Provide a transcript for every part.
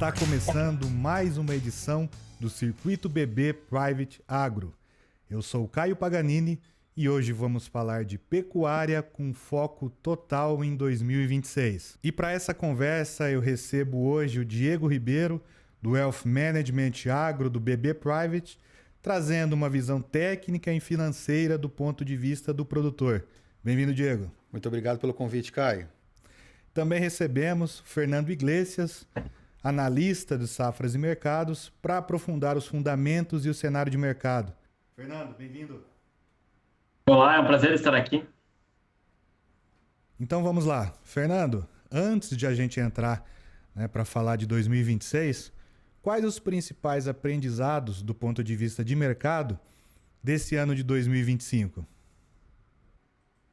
Está começando mais uma edição do Circuito BB Private Agro. Eu sou o Caio Paganini e hoje vamos falar de pecuária com foco total em 2026. E para essa conversa eu recebo hoje o Diego Ribeiro, do Wealth Management Agro do BB Private, trazendo uma visão técnica e financeira do ponto de vista do produtor. Bem-vindo, Diego. Muito obrigado pelo convite, Caio. Também recebemos Fernando Iglesias, analista de safras e mercados, para aprofundar os fundamentos e o cenário de mercado. Fernando, bem-vindo. Olá, é um prazer estar aqui. Então vamos lá. Fernando, antes de a gente entrar para falar de 2026, quais os principais aprendizados do ponto de vista de mercado desse ano de 2025?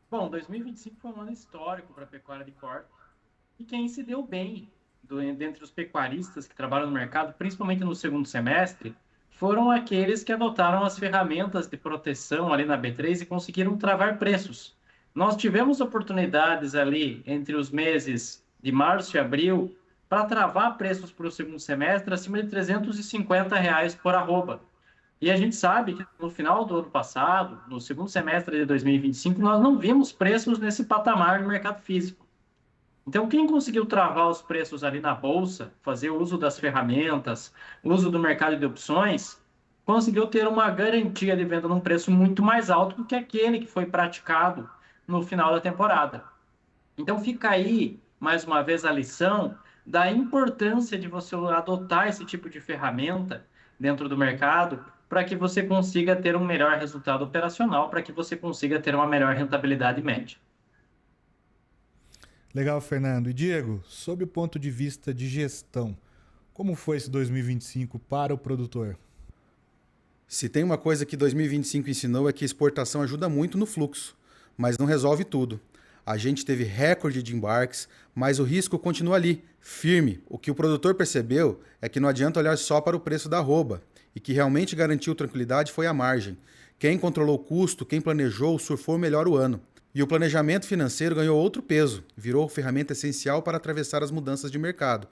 Bom, 2025 foi um ano histórico para a pecuária de corte e quem se deu bem dentre os pecuaristas que trabalham no mercado, principalmente no segundo semestre, foram aqueles que adotaram as ferramentas de proteção ali na B3 e conseguiram travar preços. Nós tivemos oportunidades ali entre os meses de março e abril para travar preços para o segundo semestre acima de R$350 por arroba. E a gente sabe que no final do ano passado, no segundo semestre de 2025, nós não vimos preços nesse patamar no mercado físico. Então, quem conseguiu travar os preços ali na bolsa, fazer uso das ferramentas, uso do mercado de opções, conseguiu ter uma garantia de venda num preço muito mais alto do que aquele que foi praticado no final da temporada. Então, fica aí, mais uma vez, a lição da importância de você adotar esse tipo de ferramenta dentro do mercado para que você consiga ter um melhor resultado operacional, para que você consiga ter uma melhor rentabilidade média. Legal, Fernando. E Diego, sob o ponto de vista de gestão, como foi esse 2025 para o produtor? Se tem uma coisa que 2025 ensinou é que exportação ajuda muito no fluxo, mas não resolve tudo. A gente teve recorde de embarques, mas o risco continua ali, firme. O que o produtor percebeu é que não adianta olhar só para o preço da arroba, e que realmente garantiu tranquilidade foi a margem. Quem controlou o custo, quem planejou, surfou melhor o ano. E o planejamento financeiro ganhou outro peso, virou ferramenta essencial para atravessar as mudanças de mercado,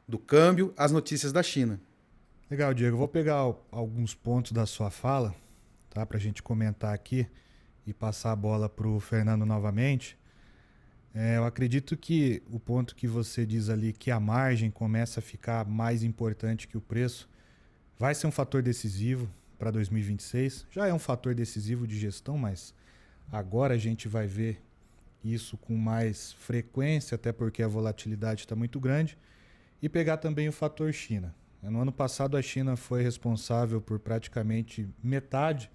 do câmbio às notícias da China. Legal, Diego. Vou pegar alguns pontos da sua fala, tá, para a gente comentar aqui e passar a bola para o Fernando novamente. Eu acredito que o ponto que você diz ali, que a margem começa a ficar mais importante que o preço, vai ser um fator decisivo para 2026. Já é um fator decisivo de gestão, mas agora a gente vai ver isso com mais frequência, até porque a volatilidade está muito grande. E pegar também o fator China. No ano passado, a China foi responsável por praticamente metade,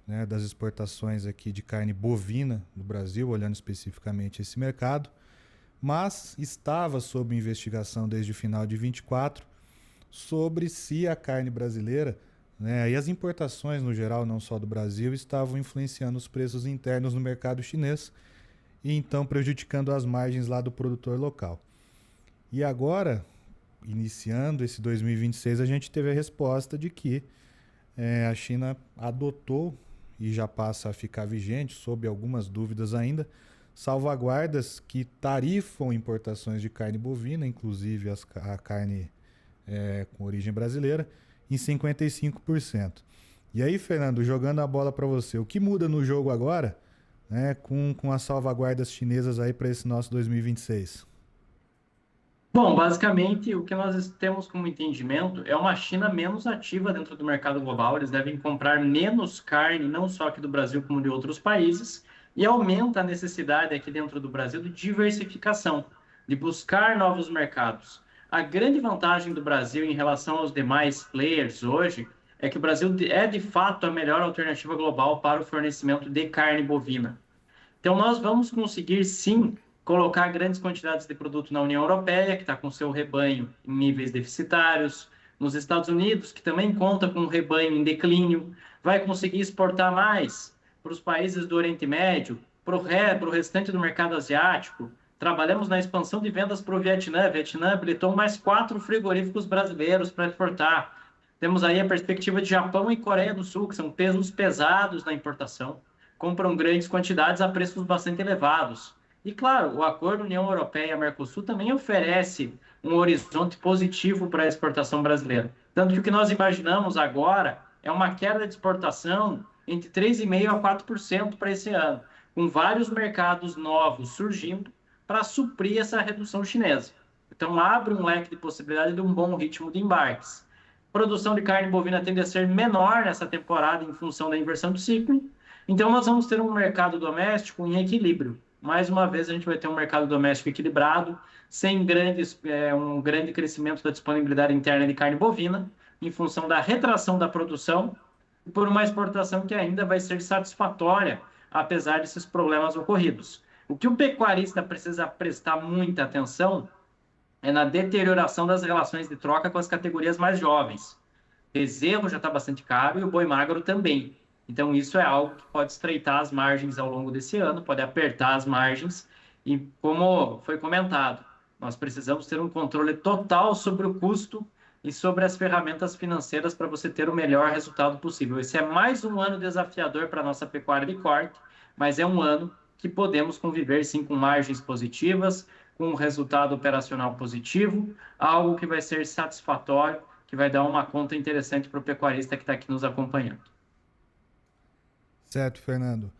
né, das exportações aqui de carne bovina no Brasil, olhando especificamente esse mercado, mas estava sob investigação desde o final de 24 sobre se a carne brasileira, né, e as importações no geral, não só do Brasil, estavam influenciando os preços internos no mercado chinês e então prejudicando as margens lá do produtor local. E agora, iniciando esse 2026, a gente teve a resposta de que a China adotou e já passa a ficar vigente, sob algumas dúvidas ainda, salvaguardas que tarifam importações de carne bovina, inclusive a carne com origem brasileira, em 55%. E aí, Fernando, jogando a bola para você, o que muda no jogo agora, né, com as salvaguardas chinesas aí para esse nosso 2026? Bom, basicamente, o que nós temos como entendimento é uma China menos ativa dentro do mercado global. Eles devem comprar menos carne, não só aqui do Brasil, como de outros países, e aumenta a necessidade aqui dentro do Brasil de diversificação, de buscar novos mercados. A grande vantagem do Brasil em relação aos demais players hoje é que o Brasil é, de fato, a melhor alternativa global para o fornecimento de carne bovina. Então, nós vamos conseguir, sim, colocar grandes quantidades de produto na União Europeia, que está com seu rebanho em níveis deficitários, nos Estados Unidos, que também conta com um rebanho em declínio, vai conseguir exportar mais para os países do Oriente Médio, para o restante do mercado asiático. Trabalhamos na expansão de vendas para o Vietnã. O Vietnã habilitou mais 4 frigoríficos brasileiros para exportar. Temos aí a perspectiva de Japão e Coreia do Sul, que são pesos pesados na importação, compram grandes quantidades a preços bastante elevados. E, claro, o acordo União Europeia-Mercosul também oferece um horizonte positivo para a exportação brasileira. Tanto que o que nós imaginamos agora é uma queda de exportação entre 3,5% a 4% para esse ano, com vários mercados novos surgindo para suprir essa redução chinesa. Então, abre um leque de possibilidade de um bom ritmo de embarques. Produção de carne bovina tende a ser menor nessa temporada em função da inversão do ciclo. Então, nós vamos ter um mercado doméstico em equilíbrio. Mais uma vez, a gente vai ter um mercado doméstico equilibrado, sem um grande crescimento da disponibilidade interna de carne bovina, em função da retração da produção, e por uma exportação que ainda vai ser satisfatória, apesar desses problemas ocorridos. O que o pecuarista precisa prestar muita atenção é na deterioração das relações de troca com as categorias mais jovens. Bezerro já está bastante caro e o boi magro também. Então, isso é algo que pode estreitar as margens ao longo desse ano, pode apertar as margens. E, como foi comentado, nós precisamos ter um controle total sobre o custo e sobre as ferramentas financeiras para você ter o melhor resultado possível. Esse é mais um ano desafiador para a nossa pecuária de corte, mas é um ano que podemos conviver, sim, com margens positivas, com um resultado operacional positivo, algo que vai ser satisfatório, que vai dar uma conta interessante para o pecuarista que está aqui nos acompanhando. Certo, Fernando.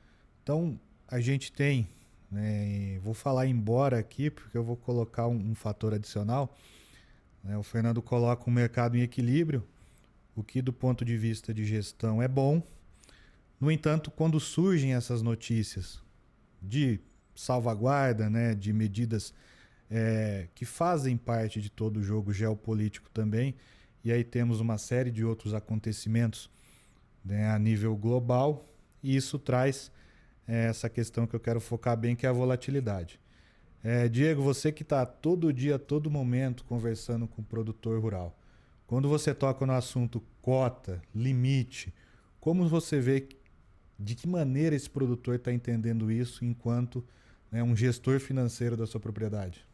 Então, a gente tem, né, vou falar embora aqui, porque eu vou colocar um fator adicional. Né, o Fernando coloca o mercado em equilíbrio, o que do ponto de vista de gestão é bom. No entanto, quando surgem essas notícias de salvaguarda, né, de medidas que fazem parte de todo o jogo geopolítico também, e aí temos uma série de outros acontecimentos, né, a nível global, e isso traz essa questão que eu quero focar bem, que é a volatilidade. Diego, você que está todo dia, todo momento conversando com o produtor rural, quando você toca no assunto cota, limite, como você vê, de que maneira esse produtor está entendendo isso enquanto, né, um gestor financeiro da sua propriedade?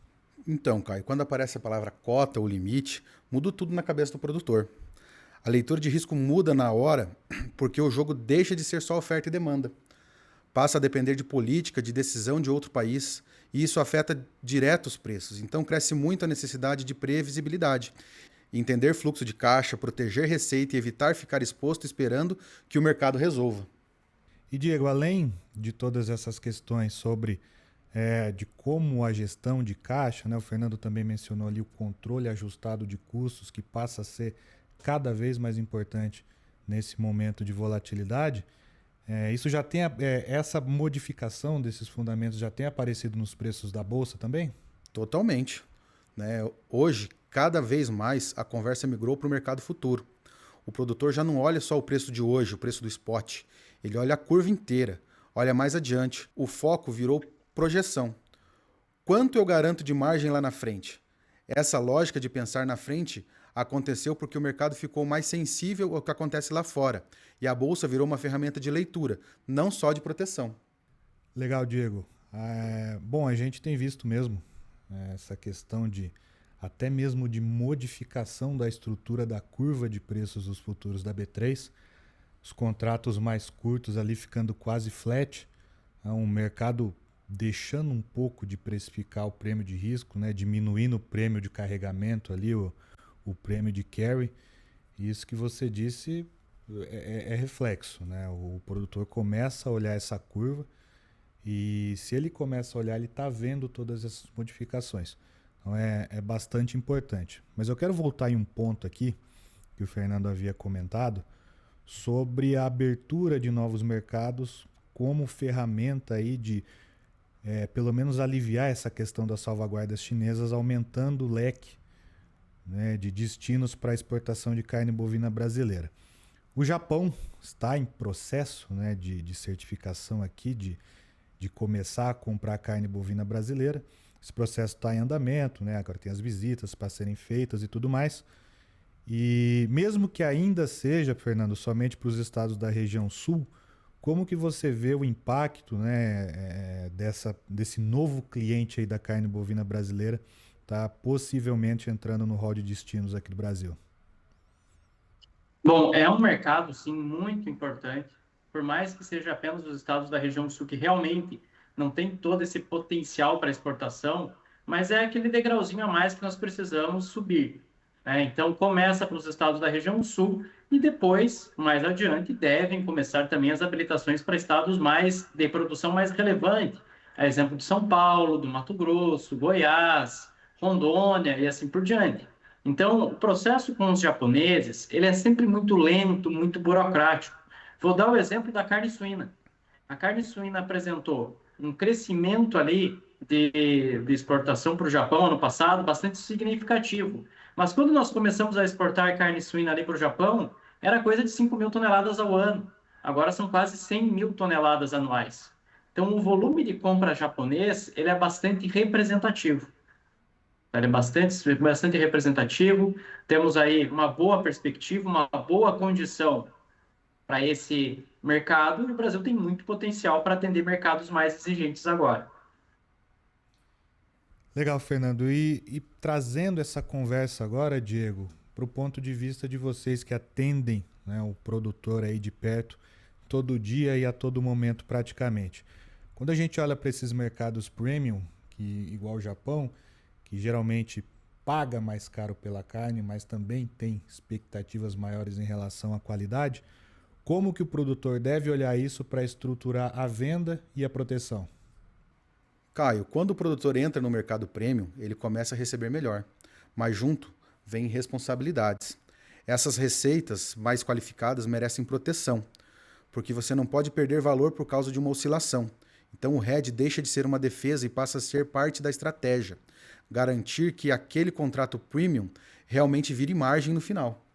Então, Caio, quando aparece a palavra cota ou limite, muda tudo na cabeça do produtor. A leitura de risco muda na hora porque o jogo deixa de ser só oferta e demanda. Passa a depender de política, de decisão de outro país, e isso afeta direto os preços. Então cresce muito a necessidade de previsibilidade. Entender fluxo de caixa, proteger receita e evitar ficar exposto esperando que o mercado resolva. E Diego, além de todas essas questões sobre de como a gestão de caixa, né, o Fernando também mencionou ali o controle ajustado de custos, que passa a ser cada vez mais importante nesse momento de volatilidade. Isso já tem essa modificação desses fundamentos já tem aparecido nos preços da bolsa também? Totalmente. Né? Hoje, cada vez mais, a conversa migrou para o mercado futuro. O produtor já não olha só o preço de hoje, o preço do spot. Ele olha a curva inteira, olha mais adiante. O foco virou projeção. Quanto eu garanto de margem lá na frente? Essa lógica de pensar na frente aconteceu porque o mercado ficou mais sensível ao que acontece lá fora. E a bolsa virou uma ferramenta de leitura, não só de proteção. Legal, Diego. Bom, a gente tem visto mesmo essa questão de até mesmo de modificação da estrutura da curva de preços dos futuros da B3. Os contratos mais curtos ali ficando quase flat. Um mercado deixando um pouco de precificar o prêmio de risco, né? Diminuindo o prêmio de carregamento ali, o prêmio de carry. Isso que você disse é reflexo, né? O produtor começa a olhar essa curva e se ele começa a olhar, ele está vendo todas essas modificações. Então é bastante importante. Mas eu quero voltar em um ponto aqui que o Fernando havia comentado sobre a abertura de novos mercados como ferramenta aí de pelo menos aliviar essa questão das salvaguardas chinesas, aumentando o leque, né, de destinos para a exportação de carne bovina brasileira. O Japão está em processo, né, de certificação aqui, de começar a comprar carne bovina brasileira. Esse processo está em andamento, né? Agora tem as visitas para serem feitas e tudo mais. E mesmo que ainda seja, Fernando, somente para os estados da região sul, como que você vê o impacto, né, desse novo cliente aí da carne bovina brasileira tá possivelmente entrando no hall de destinos aqui do Brasil? Bom, é um mercado, sim, muito importante, por mais que seja apenas os estados da região sul que realmente não tem todo esse potencial para exportação, mas é aquele degrauzinho a mais que nós precisamos subir, né? Então, começa para os estados da região sul e depois, mais adiante, devem começar também as habilitações para estados mais de produção mais relevante, a exemplo de São Paulo, do Mato Grosso, Goiás, Rondônia e assim por diante. Então, o processo com os japoneses, ele é sempre muito lento, muito burocrático. Vou dar o exemplo da carne suína. A carne suína apresentou um crescimento ali de exportação para o Japão ano passado bastante significativo. Mas quando nós começamos a exportar carne suína ali para o Japão, era coisa de 5 mil toneladas ao ano. Agora são quase 100 mil toneladas anuais. Então, o volume de compra japonês ele é bastante representativo. Ele é bastante representativo. Temos aí uma boa perspectiva, uma boa condição para esse mercado, e o Brasil tem muito potencial para atender mercados mais exigentes agora. Legal, Fernando. E trazendo essa conversa agora, Diego, para o ponto de vista de vocês que atendem, né, o produtor aí de perto, todo dia e a todo momento praticamente. Quando a gente olha para esses mercados premium, que igual o Japão, que geralmente paga mais caro pela carne, mas também tem expectativas maiores em relação à qualidade, como que o produtor deve olhar isso para estruturar a venda e a proteção? Caio, quando o produtor entra no mercado premium, ele começa a receber melhor, mas junto vem responsabilidades. Essas receitas mais qualificadas merecem proteção, porque você não pode perder valor por causa de uma oscilação. Então o hedge deixa de ser uma defesa e passa a ser parte da estratégia, garantir que aquele contrato premium realmente vire margem no final.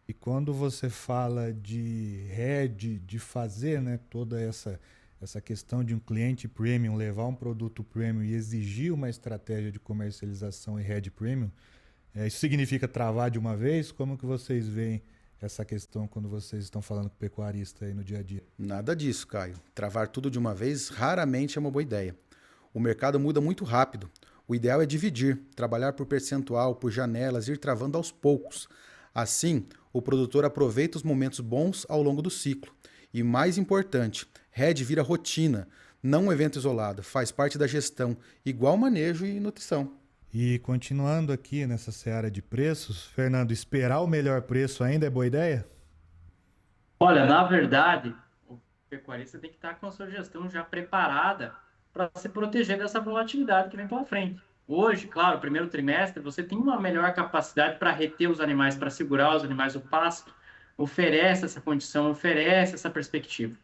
E quando você fala de hedge, de fazer, né, toda essa questão de um cliente premium levar um produto premium e exigir uma estratégia de comercialização e hedge premium, isso significa travar de uma vez? Como que vocês veem essa questão quando vocês estão falando com o pecuarista aí no dia a dia? Nada disso, Caio. Travar tudo de uma vez raramente é uma boa ideia. O mercado muda muito rápido. O ideal é dividir, trabalhar por percentual, por janelas, ir travando aos poucos. Assim, o produtor aproveita os momentos bons ao longo do ciclo. E mais importante, hedge vira rotina, não um evento isolado, faz parte da gestão, igual manejo e nutrição. E continuando aqui nessa seara de preços, Fernando, esperar o melhor preço ainda é boa ideia? Olha, na verdade, o pecuarista tem que estar com a sua gestão já preparada para se proteger dessa volatilidade que vem pela frente. Hoje, claro, primeiro trimestre, você tem uma melhor capacidade para reter os animais, para segurar os animais, o pasto oferece essa condição, oferece essa perspectiva,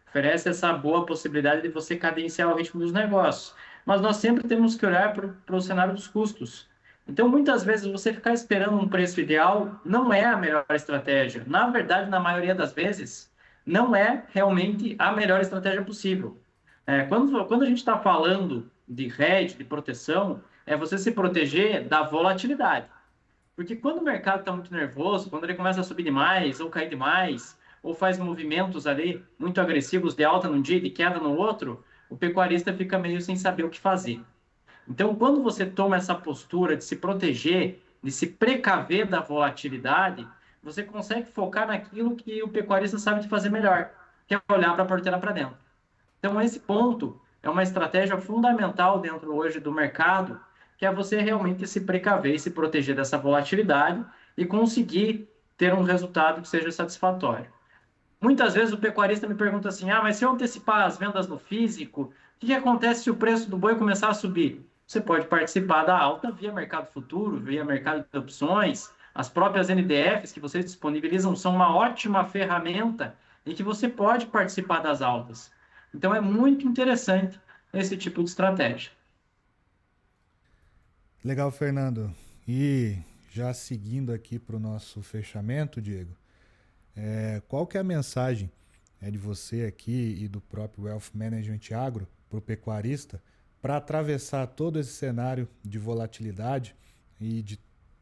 oferece essa boa possibilidade de você cadenciar o ritmo dos negócios. Mas nós sempre temos que olhar para o cenário dos custos. Então, muitas vezes, você ficar esperando um preço ideal não é a melhor estratégia. Na verdade, na maioria das vezes, não é realmente a melhor estratégia possível. Quando a gente está falando de hedge, de proteção, é você se proteger da volatilidade. Porque quando o mercado está muito nervoso, quando ele começa a subir demais, ou cair demais, ou faz movimentos ali muito agressivos de alta num dia e de queda no outro, o pecuarista fica meio sem saber o que fazer. Então, quando você toma essa postura de se proteger, de se precaver da volatilidade, você consegue focar naquilo que o pecuarista sabe de fazer melhor, que é olhar para a porteira para dentro. Então, esse ponto é uma estratégia fundamental dentro hoje do mercado, que é você realmente se precaver e se proteger dessa volatilidade e conseguir ter um resultado que seja satisfatório. Muitas vezes o pecuarista me pergunta assim, mas se eu antecipar as vendas no físico, o que acontece se o preço do boi começar a subir? Você pode participar da alta via mercado futuro, via mercado de opções, as próprias NDFs que vocês disponibilizam são uma ótima ferramenta e que você pode participar das altas. Então é muito interessante esse tipo de estratégia. Legal, Fernando. E já seguindo aqui para o nosso fechamento, Diego, qual que é a mensagem de você aqui e do próprio Wealth Management Agro para o pecuarista para atravessar todo esse cenário de volatilidade e de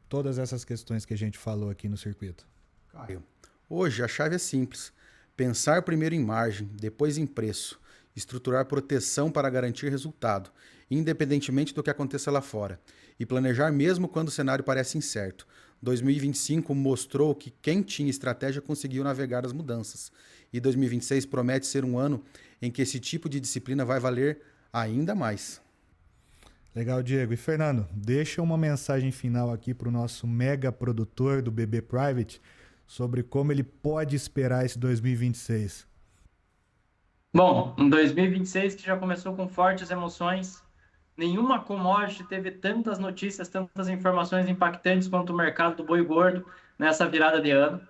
todas essas questões que a gente falou aqui no circuito? Caio, hoje a chave é simples. Pensar primeiro em margem, depois em preço. Estruturar proteção para garantir resultado, independentemente do que aconteça lá fora. E planejar mesmo quando o cenário parece incerto. 2025 mostrou que quem tinha estratégia conseguiu navegar as mudanças. E 2026 promete ser um ano em que esse tipo de disciplina vai valer ainda mais. Legal, Diego. E Fernando, deixa uma mensagem final aqui para o nosso mega produtor do BB Private sobre como ele pode esperar esse 2026. Bom, um 2026 que já começou com fortes emoções. Nenhuma commodity teve tantas notícias, tantas informações impactantes quanto o mercado do boi gordo nessa virada de ano.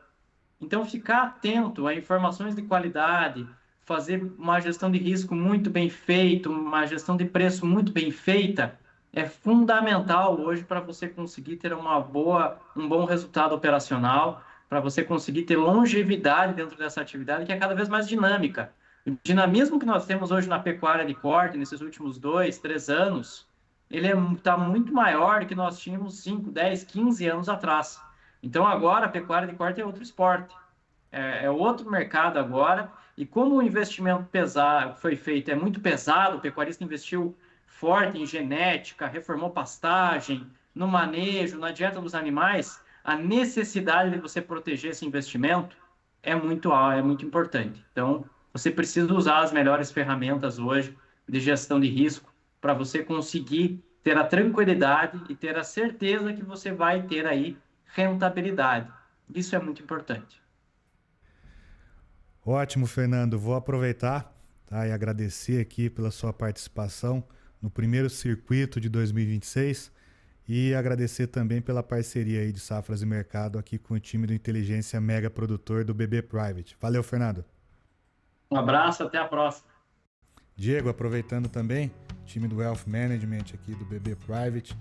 Então, ficar atento a informações de qualidade, fazer uma gestão de risco muito bem feita, uma gestão de preço muito bem feita, é fundamental hoje para você conseguir ter um bom resultado operacional, para você conseguir ter longevidade dentro dessa atividade que é cada vez mais dinâmica. O dinamismo que nós temos hoje na pecuária de corte, nesses últimos 2, 3 anos, ele está muito maior do que nós tínhamos 5, 10, 15 anos atrás. Então, agora, a pecuária de corte é outro esporte, é outro mercado agora, e como o investimento pesado foi feito é muito pesado, o pecuarista investiu forte em genética, reformou pastagem, no manejo, na dieta dos animais, a necessidade de você proteger esse investimento é muito importante. Então, você precisa usar as melhores ferramentas hoje de gestão de risco para você conseguir ter a tranquilidade e ter a certeza que você vai ter aí rentabilidade. Isso é muito importante. Ótimo, Fernando. Vou aproveitar, tá, e agradecer aqui pela sua participação no primeiro circuito de 2026 e agradecer também pela parceria aí de Safras e Mercado aqui com o time do Inteligência Mega Produtor do BB Private. Valeu, Fernando. Um abraço, até a próxima. Diego, aproveitando também, time do Wealth Management aqui do BB Private,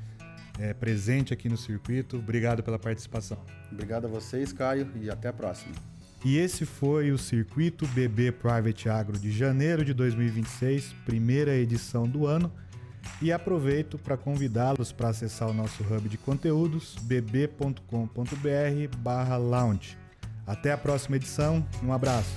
presente aqui no circuito. Obrigado pela participação. Obrigado a vocês, Caio, e até a próxima. E esse foi o Circuito BB Private Agro de janeiro de 2026, primeira edição do ano. E aproveito para convidá-los para acessar o nosso hub de conteúdos, bb.com.br/lounge. Até a próxima edição, um abraço.